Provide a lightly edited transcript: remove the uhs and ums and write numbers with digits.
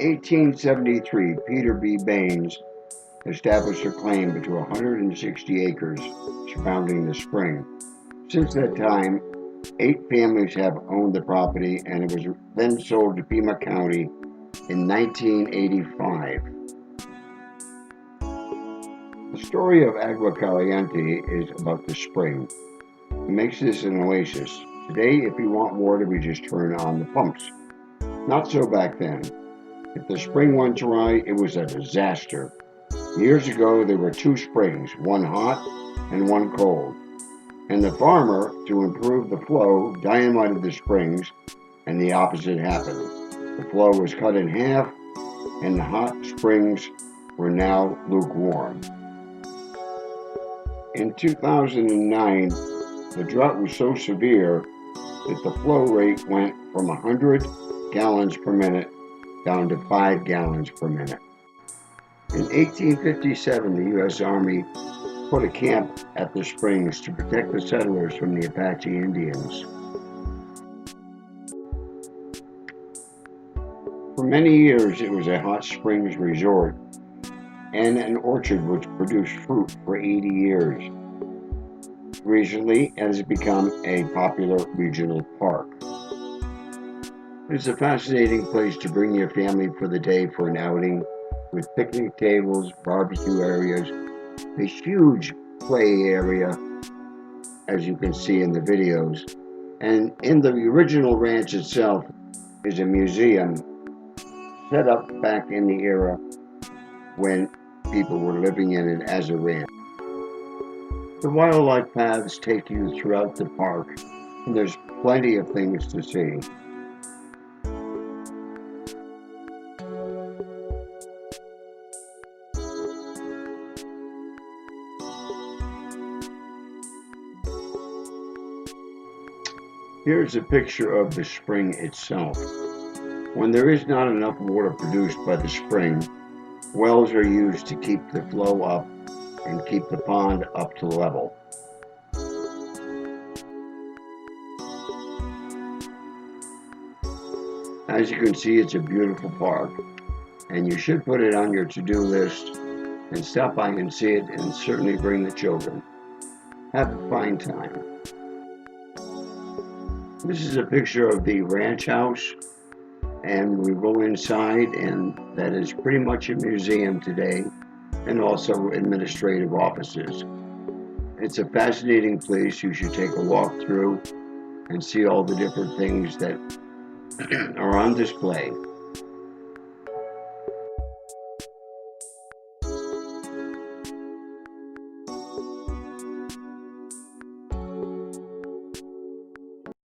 1873, Peter B. Baines established a claim to 160 acres surrounding the spring. Since that time, 8 families have owned the property, and it was then sold to Pima County in 1985. The story of Agua Caliente is about the spring. It makes this an oasis. Today, if you want water, we just turn on the pumps. Not so back then. If the spring went dry, it was a disaster. Years ago, there were 2 springs, one hot and one cold. And the farmer, to improve the flow, dynamited the springs, and the opposite happened. The flow was cut in half, and the hot springs were now lukewarm. In 2009, the drought was so severe that the flow rate went from 100 gallons per minute down to 5 gallons per minute. In 1857, the U.S. Army put a camp at the springs to protect the settlers from the Apache Indians. For many years, it was a hot springs resort and an orchard which produced fruit for 80 years. Recently, it has become a popular regional park. It's a fascinating place to bring your family for the day for an outing, with picnic tables, barbecue areas, a huge play area, as you can see in the videos. And in the original ranch itself is a museum set up back in the era when people were living in it as a ranch. The wildlife paths take you throughout the park, and there's plenty of things to see. Here's a picture of the spring itself. When there is not enough water produced by the spring, wells are used to keep the flow up and keep the pond up to level. As you can see, it's a beautiful park, and you should put it on your to-do list and stop by and see it, and certainly bring the children. Have a fine time. This is a picture of the ranch house, and we go inside, and that is pretty much a museum today, and also administrative offices. It's a fascinating place. You should take a walk through and see all the different things that are on display.